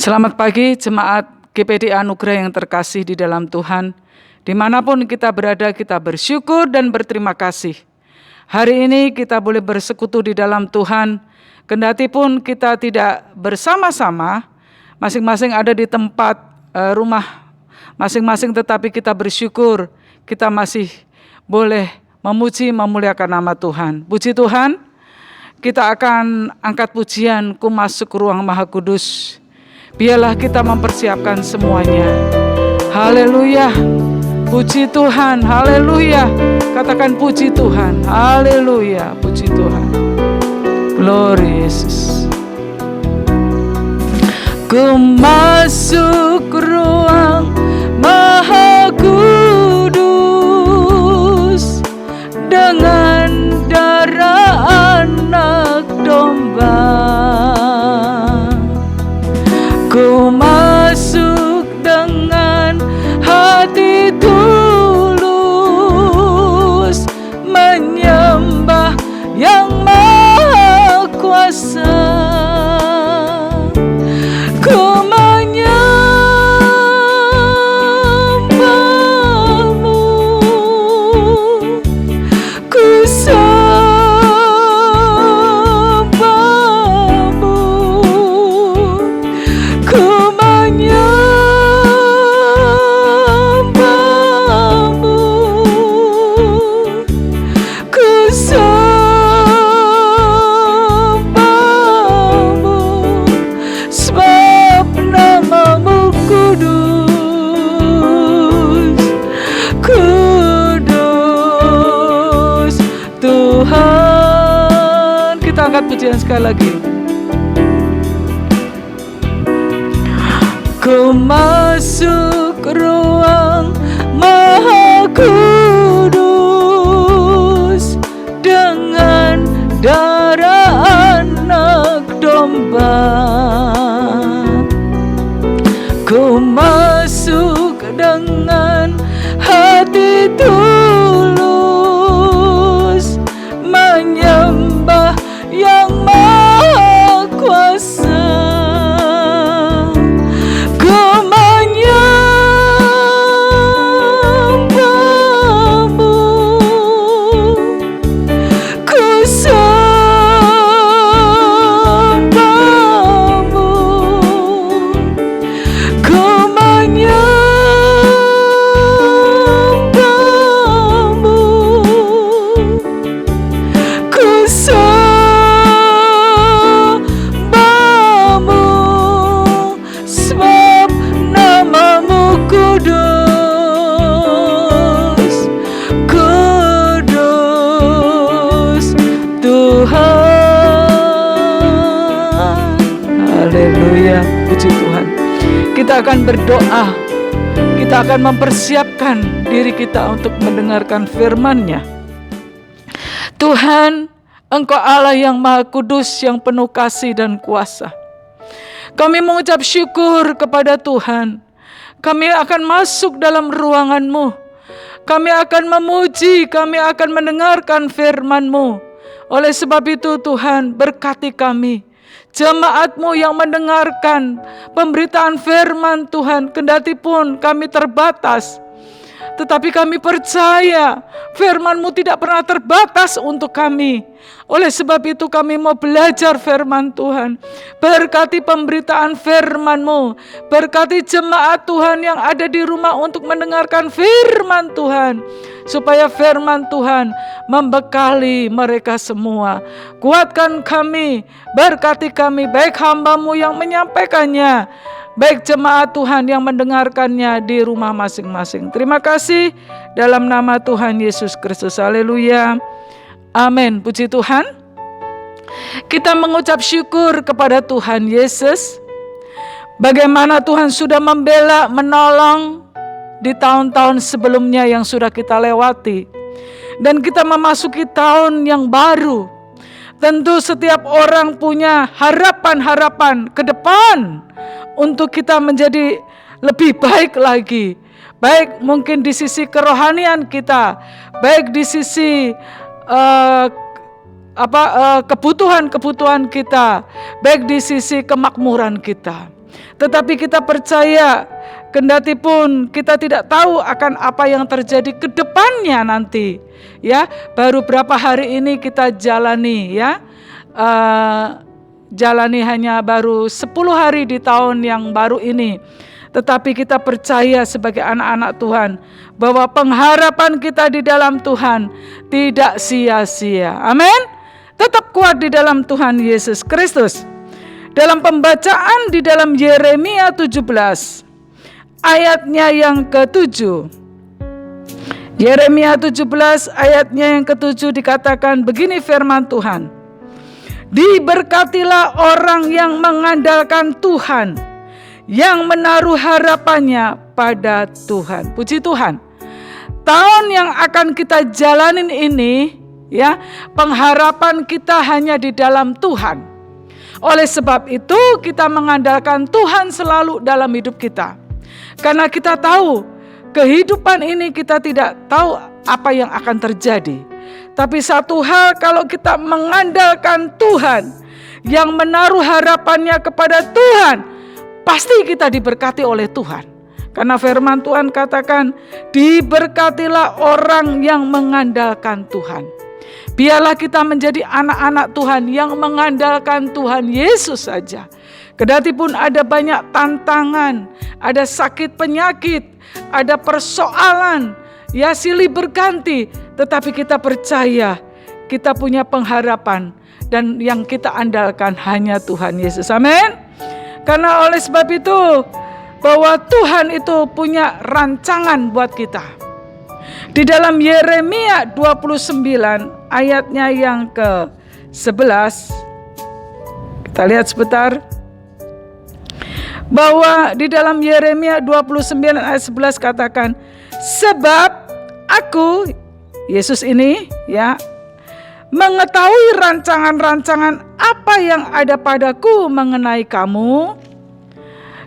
Selamat pagi jemaat GPD Anugerah yang terkasih di dalam Tuhan. Dimanapun kita berada, kita bersyukur dan berterima kasih. Hari ini kita boleh bersekutu di dalam Tuhan. Kendati pun kita tidak bersama-sama, masing-masing ada di tempat rumah masing-masing, tetapi kita bersyukur kita masih boleh memuji memuliakan nama Tuhan. Puji Tuhan, kita akan angkat pujian Ku Masuk Ruang Maha Kudus. Biarlah kita mempersiapkan semuanya. Haleluya. Puji Tuhan. Haleluya. Katakan puji Tuhan. Haleluya. Puji Tuhan. Glory Yesus. Ku masuk ruang Maha Kudus dengan darah anak domba. Ku masuk dengan hati tulus, menyembah yang maha kuasa. Ku menyembahmu, ku pujian sekali lagi. Ku masuk ruang Maha Kudus dengan darah anak domba. Ku masuk dengan hati tulus, menyembah yang maha kuasa. Ku menyembahmu, ku sembahmu, ku menyembahmu, ku puji Tuhan. Kita akan berdoa. Kita akan mempersiapkan diri kita untuk mendengarkan firman-Nya. Tuhan, Engkau Allah yang Maha Kudus, yang penuh kasih dan kuasa. Kami mengucap syukur kepada Tuhan. Kami akan masuk dalam ruangan-Mu. Kami akan memuji, kami akan mendengarkan firman-Mu. Oleh sebab itu Tuhan, berkati kami, jemaat-Mu yang mendengarkan pemberitaan firman Tuhan. Kendati pun kami terbatas, tetapi kami percaya firman-Mu tidak pernah terbatas untuk kami. Oleh sebab itu kami mau belajar firman Tuhan. Berkati pemberitaan firman-Mu. Berkati jemaat Tuhan yang ada di rumah untuk mendengarkan firman Tuhan, supaya firman Tuhan membekali mereka semua. Kuatkan kami, berkati kami, baik hamba-Mu yang menyampaikannya, baik jemaat Tuhan yang mendengarkannya di rumah masing-masing. Terima kasih dalam nama Tuhan Yesus Kristus. Haleluya. Amin. Puji Tuhan. Kita mengucap syukur kepada Tuhan Yesus. Bagaimana Tuhan sudah membela, menolong di tahun-tahun sebelumnya yang sudah kita lewati. Dan kita memasuki tahun yang baru. Tentu setiap orang punya harapan-harapan ke depan untuk kita menjadi lebih baik lagi. Baik mungkin di sisi kerohanian kita, baik di sisi kebutuhan kita, baik di sisi kemakmuran kita. Tetapi kita percaya, kendati pun kita tidak tahu akan apa yang terjadi ke depannya nanti, ya. Baru berapa hari ini kita jalani, ya. Jalani hanya baru 10 hari di tahun yang baru ini. Tetapi kita percaya sebagai anak-anak Tuhan bahwa pengharapan kita di dalam Tuhan tidak sia-sia. Amin. Tetap kuat di dalam Tuhan Yesus Kristus. Dalam pembacaan di dalam Yeremia 17 ayatnya yang ke-7. Yeremia 17 ayatnya yang ke-7 dikatakan begini firman Tuhan. Diberkatilah orang yang mengandalkan Tuhan, yang menaruh harapannya pada Tuhan. Puji Tuhan. Tahun yang akan kita jalanin ini, ya, pengharapan kita hanya di dalam Tuhan. Oleh sebab itu kita mengandalkan Tuhan selalu dalam hidup kita. Karena kita tahu kehidupan ini kita tidak tahu apa yang akan terjadi. Tapi satu hal, kalau kita mengandalkan Tuhan, yang menaruh harapannya kepada Tuhan, pasti kita diberkati oleh Tuhan. Karena firman Tuhan katakan, diberkatilah orang yang mengandalkan Tuhan. Biarlah kita menjadi anak-anak Tuhan yang mengandalkan Tuhan Yesus saja. Kendati pun ada banyak tantangan, ada sakit penyakit, ada persoalan, ya silih berganti, tetapi kita percaya kita punya pengharapan dan yang kita andalkan hanya Tuhan Yesus. Amin. Karena oleh sebab itu bahwa Tuhan itu punya rancangan buat kita. Di dalam Yeremia 29 ayatnya yang ke-11, kita lihat sebentar, bahwa di dalam Yeremia 29 ayat 11 katakan, sebab aku, Yesus ini, ya, mengetahui rancangan-rancangan apa yang ada padaku mengenai kamu.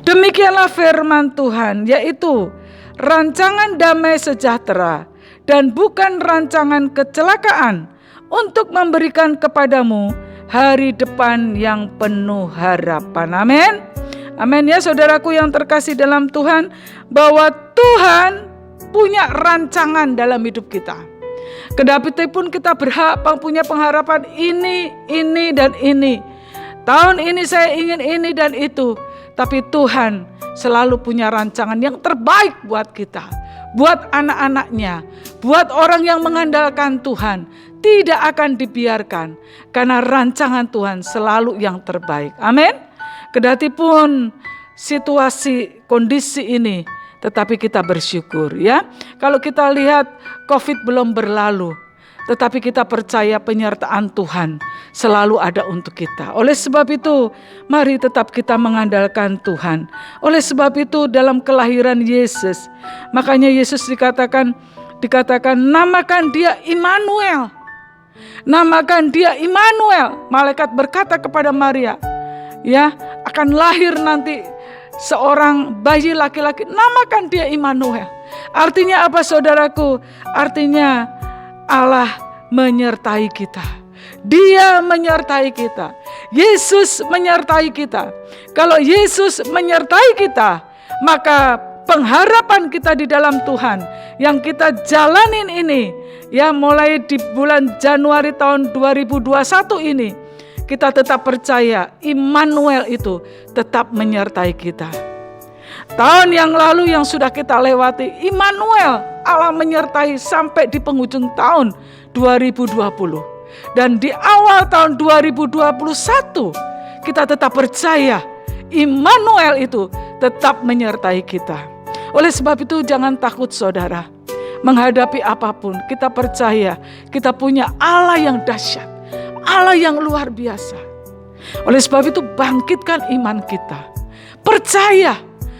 Demikianlah firman Tuhan, yaitu rancangan damai sejahtera dan bukan rancangan kecelakaan, untuk memberikan kepadamu hari depan yang penuh harapan. Amin. Amin ya saudaraku yang terkasih dalam Tuhan, bahwa Tuhan punya rancangan dalam hidup kita. Kendati pun kita punya pengharapan ini dan ini. Tahun ini saya ingin ini dan itu. Tapi Tuhan selalu punya rancangan yang terbaik buat kita, buat anak-anaknya, buat orang yang mengandalkan Tuhan. Tidak akan dibiarkan, karena rancangan Tuhan selalu yang terbaik. Amin. Kendati pun situasi kondisi ini, tetapi kita bersyukur, ya. Kalau kita lihat COVID belum berlalu, tetapi kita percaya penyertaan Tuhan selalu ada untuk kita. Oleh sebab itu, mari tetap kita mengandalkan Tuhan. Oleh sebab itu dalam kelahiran Yesus, makanya Yesus dikatakan namakan dia Immanuel. Namakan dia Immanuel. Malaikat berkata kepada Maria, ya, akan lahir nanti seorang bayi laki-laki, namakan dia Immanuel. Artinya apa saudaraku? Artinya Allah menyertai kita. Dia menyertai kita. Yesus menyertai kita. Kalau Yesus menyertai kita, maka pengharapan kita di dalam Tuhan yang kita jalanin ini, ya, mulai di bulan Januari tahun 2021 ini, kita tetap percaya Immanuel itu tetap menyertai kita. Tahun yang lalu yang sudah kita lewati, Immanuel, Allah menyertai sampai di penghujung tahun 2020. Dan di awal tahun 2021, kita tetap percaya Immanuel itu tetap menyertai kita. Oleh sebab itu jangan takut saudara. Menghadapi apapun, kita percaya kita punya Allah yang dahsyat, Allah yang luar biasa. Oleh sebab itu bangkitkan iman kita. Percaya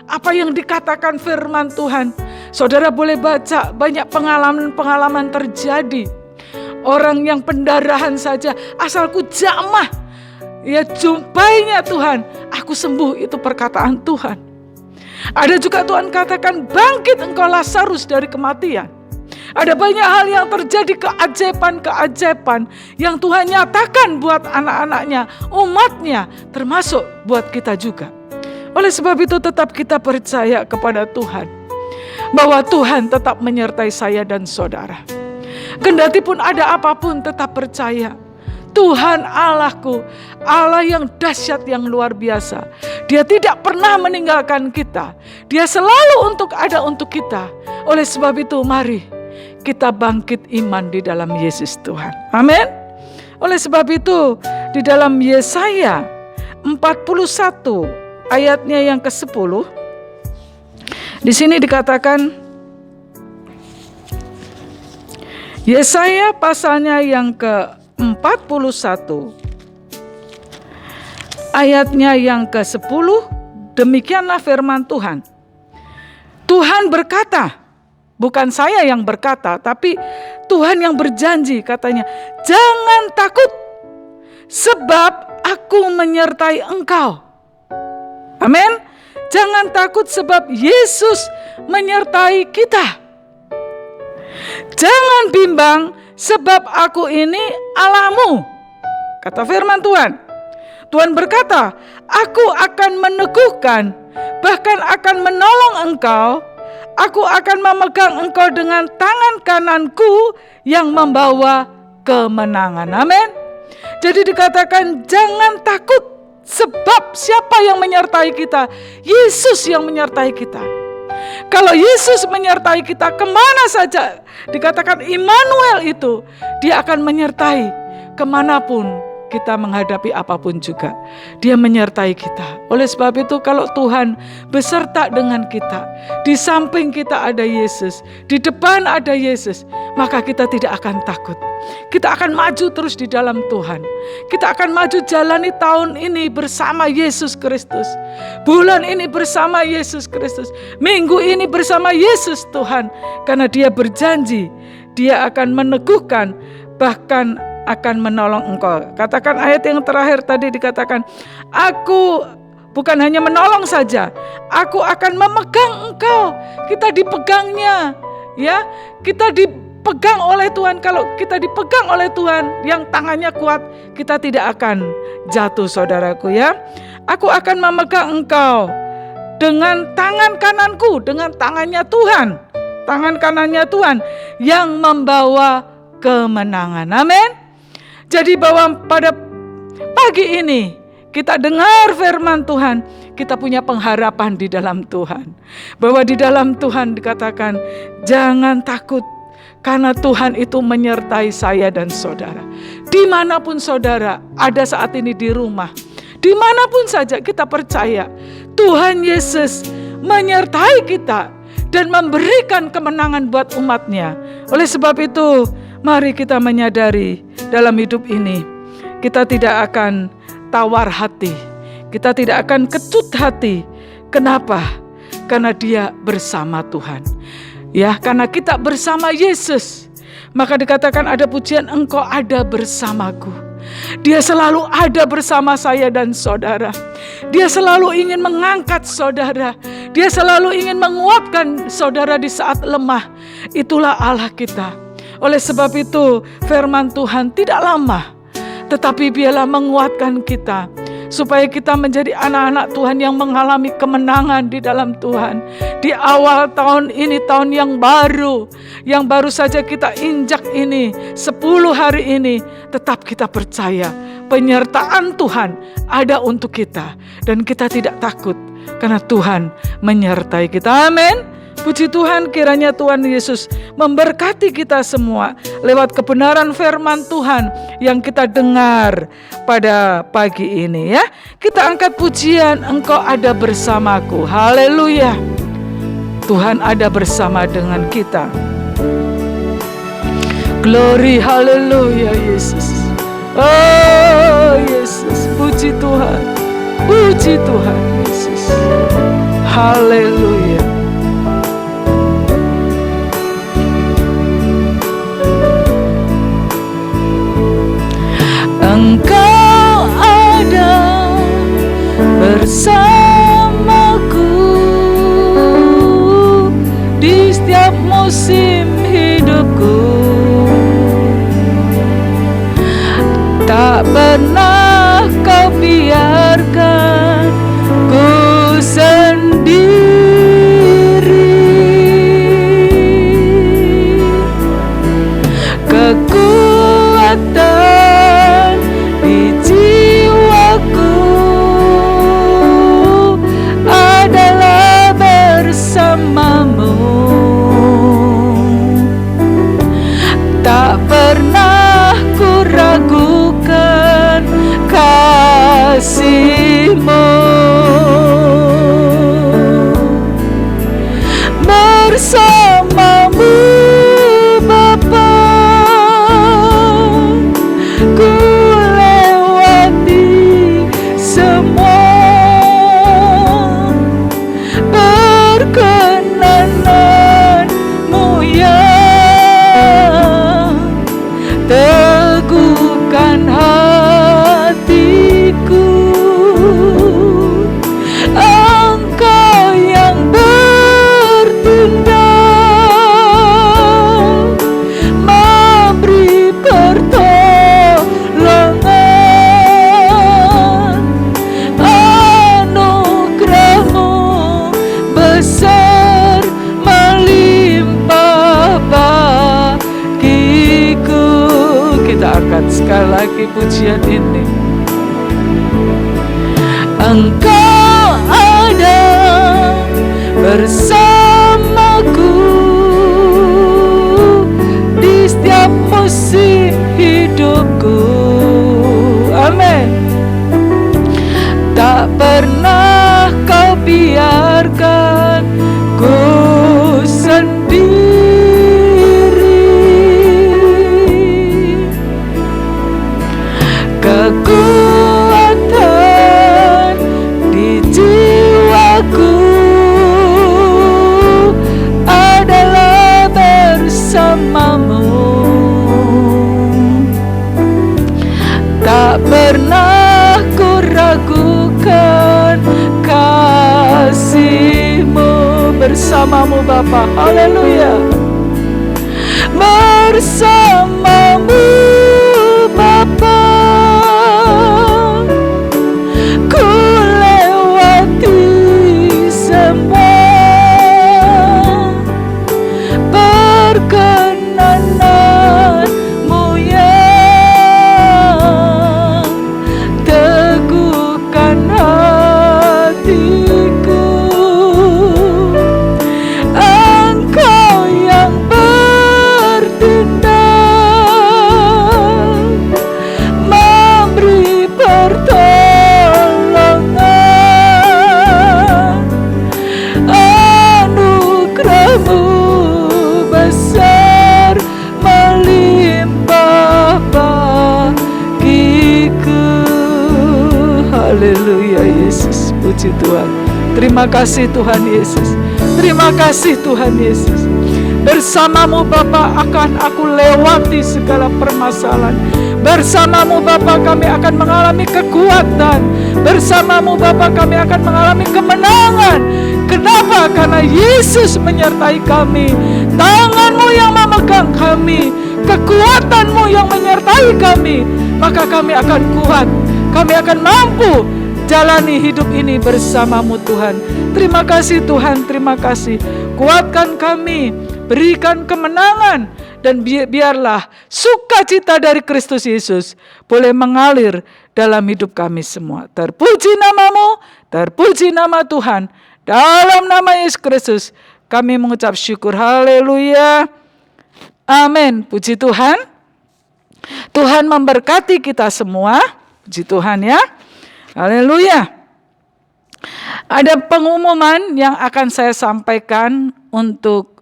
apa yang dikatakan firman Tuhan. Saudara boleh baca banyak pengalaman-pengalaman terjadi. Orang yang pendarahan saja, asalku jamah, ya jumpainya Tuhan, aku sembuh. Itu perkataan Tuhan. Ada juga Tuhan katakan, bangkit engkau Lazarus dari kematian. Ada banyak hal yang terjadi, keajaiban-keajaiban yang Tuhan nyatakan buat anak-anaknya, umatnya, termasuk buat kita juga. Oleh sebab itu tetap kita percaya kepada Tuhan, bahwa Tuhan tetap menyertai saya dan saudara. Kendati pun ada apapun, tetap percaya Tuhan Allahku, Allah yang dahsyat, yang luar biasa. Dia tidak pernah meninggalkan kita. Dia selalu ada untuk kita. Oleh sebab itu mari kita bangkit iman di dalam Yesus Tuhan. Amin. Oleh sebab itu di dalam Yesaya 41 ayatnya yang ke-10, di sini dikatakan, Yesaya pasalnya yang ke-41 ayatnya yang ke-10, demikianlah firman Tuhan. Tuhan berkata, bukan saya yang berkata, tapi Tuhan yang berjanji, katanya, jangan takut, sebab aku menyertai engkau. Amin. Jangan takut sebab Yesus menyertai kita. Jangan bimbang sebab aku ini Allahmu, kata firman Tuhan. Tuhan berkata, aku akan meneguhkan, bahkan akan menolong engkau. Aku akan memegang engkau dengan tangan kananku yang membawa kemenangan. Amin. Jadi dikatakan jangan takut, sebab siapa yang menyertai kita? Yesus yang menyertai kita. Kalau Yesus menyertai kita kemana saja, dikatakan Immanuel itu, dia akan menyertai kemanapun kita menghadapi apapun juga. Dia menyertai kita. Oleh sebab itu kalau Tuhan beserta dengan kita, di samping kita ada Yesus, di depan ada Yesus, maka kita tidak akan takut. Kita akan maju terus di dalam Tuhan. Kita akan maju jalani tahun ini bersama Yesus Kristus. Bulan ini bersama Yesus Kristus. Minggu ini bersama Yesus Tuhan. Karena Dia berjanji, Dia akan meneguhkan, bahkan akan menolong engkau. Katakan ayat yang terakhir tadi, dikatakan, aku bukan hanya menolong saja, aku akan memegang engkau. Kita dipegangnya, ya. Kita dipegang oleh Tuhan. Kalau kita dipegang oleh Tuhan yang tangannya kuat, kita tidak akan jatuh, saudaraku, ya. Aku akan memegang engkau dengan tangan kananku, dengan tangannya Tuhan, tangan kanannya Tuhan yang membawa kemenangan. Amin. Jadi bahwa pada pagi ini kita dengar firman Tuhan, kita punya pengharapan di dalam Tuhan. Bahwa di dalam Tuhan dikatakan, jangan takut, karena Tuhan itu menyertai saya dan saudara. Dimanapun saudara ada saat ini di rumah, dimanapun saja kita percaya, Tuhan Yesus menyertai kita dan memberikan kemenangan buat umatnya. Oleh sebab itu, mari kita menyadari dalam hidup ini kita tidak akan tawar hati, kita tidak akan kecut hati. Kenapa? Karena Dia bersama Tuhan. Ya, karena kita bersama Yesus, maka dikatakan ada pujian, engkau ada bersamaku. Dia selalu ada bersama saya dan saudara. Dia selalu ingin mengangkat saudara. Dia selalu ingin menguatkan saudara di saat lemah. Itulah Allah kita. Oleh sebab itu firman Tuhan tidak lama, tetapi biarlah menguatkan kita, supaya kita menjadi anak-anak Tuhan yang mengalami kemenangan di dalam Tuhan. Di awal tahun ini, tahun yang baru saja kita injak ini, 10 hari ini, tetap kita percaya penyertaan Tuhan ada untuk kita. Dan kita tidak takut, karena Tuhan menyertai kita. Amin. Puji Tuhan, kiranya Tuhan Yesus memberkati kita semua lewat kebenaran firman Tuhan yang kita dengar pada pagi ini, ya. Kita angkat pujian, engkau ada bersamaku. Haleluya. Tuhan ada bersama dengan kita. Glory, haleluya Yesus. Oh Yesus, puji Tuhan. Puji Tuhan Yesus. Haleluya. Engkau ada bersamaku di setiap musim hidup pujian ini. Engkau ada bersamaku di setiap musim hidupku. Amin. Tak pernah kau biarkan ku sendiri. Kekuatan di jiwaku adalah bersamamu. Tak pernah ku ragukan kasih-Mu bersamamu Bapa. Haleluya. Bersamamu Bapa, ku lewati semua perkenanan-Mu yang teguhkan hatiku. Engkau yang bertindak, memberi pertolongan. Anugerah-Mu besar melimpah bagiku. Haleluya Yesus, puji Tuhan. Terima kasih Tuhan Yesus. Terima kasih Tuhan Yesus. Bersamamu Bapa akan aku lewati segala permasalahan. Bersamamu Bapa kami akan mengalami kekuatan. Bersamamu Bapa kami akan mengalami kemenangan. Kenapa? Karena Yesus menyertai kami. Tangan-Mu yang memegang kami, kekuatan-Mu yang menyertai kami, maka kami akan kuat. Kami akan mampu jalani hidup ini bersama-Mu Tuhan. Terima kasih Tuhan, terima kasih. Kuatkan kami, berikan kemenangan, dan biarlah sukacita dari Kristus Yesus boleh mengalir dalam hidup kami semua. Terpuji nama-Mu, terpuji nama Tuhan. Dalam nama Yesus Kristus kami mengucap syukur. Haleluya. Amin. Puji Tuhan. Tuhan memberkati kita semua. Puji Tuhan ya. Haleluya. Ada pengumuman yang akan saya sampaikan untuk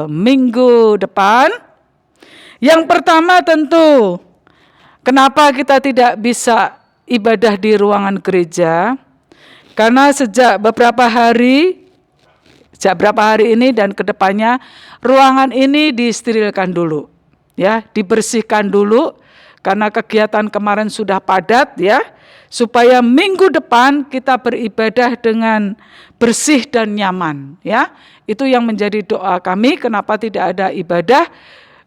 minggu depan. Yang pertama tentu, kenapa kita tidak bisa ibadah di ruangan gereja? Karena sejak beberapa hari ini dan kedepannya ruangan ini disterilkan dulu, ya, dibersihkan dulu karena kegiatan kemarin sudah padat, ya, supaya minggu depan kita beribadah dengan bersih dan nyaman, ya. Itu yang menjadi doa kami. Kenapa tidak ada ibadah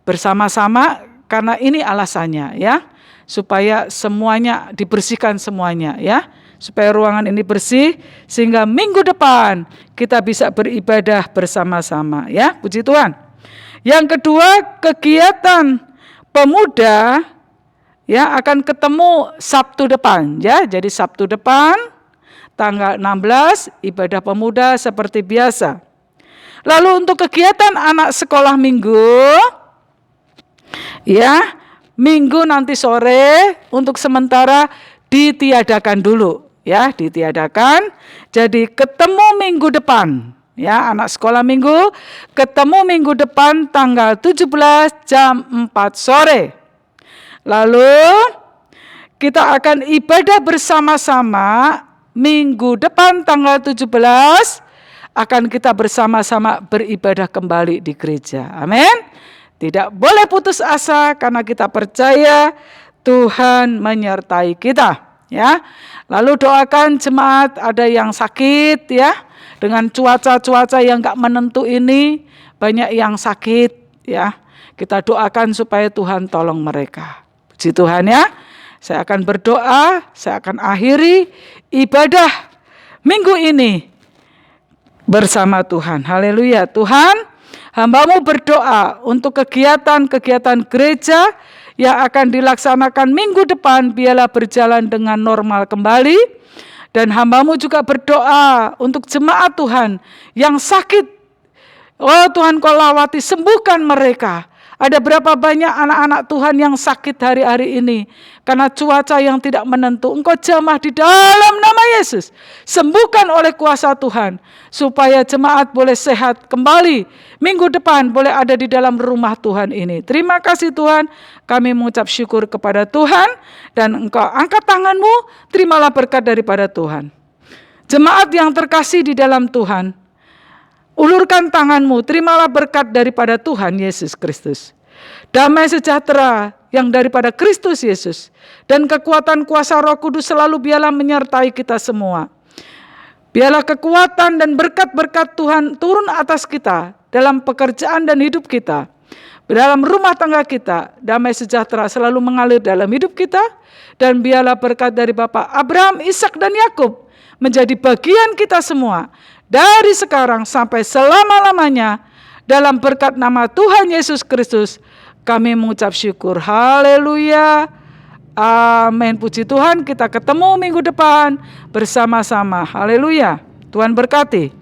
bersama-sama? Karena ini alasannya, ya, supaya semuanya dibersihkan semuanya, ya, supaya ruangan ini bersih sehingga minggu depan kita bisa beribadah bersama-sama, ya. Puji Tuhan. Yang kedua, kegiatan pemuda, ya, akan ketemu Sabtu depan, ya. Jadi Sabtu depan tanggal 16 ibadah pemuda seperti biasa. Lalu untuk kegiatan anak sekolah minggu, ya, minggu nanti sore untuk sementara ditiadakan dulu, ya, ditiadakan. Jadi ketemu minggu depan, ya, anak sekolah minggu ketemu minggu depan tanggal 17 jam 4 sore. Lalu kita akan ibadah bersama-sama minggu depan tanggal 17, akan kita bersama-sama beribadah kembali di gereja. Amin. Tidak boleh putus asa karena kita percaya Tuhan menyertai kita, ya. Lalu doakan jemaat ada yang sakit, ya. Dengan cuaca-cuaca yang enggak menentu ini, banyak yang sakit, ya. Kita doakan supaya Tuhan tolong mereka. Puji Tuhan, ya. Saya akan berdoa, saya akan akhiri ibadah minggu ini bersama Tuhan. Haleluya. Tuhan, hamba-Mu berdoa untuk kegiatan-kegiatan gereja yang akan dilaksanakan minggu depan biarlah berjalan dengan normal kembali. Dan hamba-Mu juga berdoa untuk jemaat Tuhan yang sakit. Oh Tuhan, Kau lawati, sembuhkan mereka. Ada berapa banyak anak-anak Tuhan yang sakit hari-hari ini karena cuaca yang tidak menentu. Engkau jamah di dalam nama Yesus. Sembuhkan oleh kuasa Tuhan supaya jemaat boleh sehat kembali. Minggu depan boleh ada di dalam rumah Tuhan ini. Terima kasih Tuhan. Kami mengucap syukur kepada Tuhan dan Engkau angkat tangan-Mu, terimalah berkat daripada Tuhan. Jemaat yang terkasih di dalam Tuhan, ulurkan tangan-Mu, terimalah berkat daripada Tuhan Yesus Kristus. Damai sejahtera yang daripada Kristus Yesus dan kekuatan kuasa Roh Kudus selalu biarlah menyertai kita semua. Biarlah kekuatan dan berkat-berkat Tuhan turun atas kita dalam pekerjaan dan hidup kita. Dalam rumah tangga kita, damai sejahtera selalu mengalir dalam hidup kita. Dan biarlah berkat dari Bapak Abraham, Ishak dan Yakub menjadi bagian kita semua. Dari sekarang sampai selama-lamanya, dalam berkat nama Tuhan Yesus Kristus, kami mengucap syukur. Haleluya. Amin. Puji Tuhan, kita ketemu minggu depan bersama-sama. Haleluya. Tuhan berkati.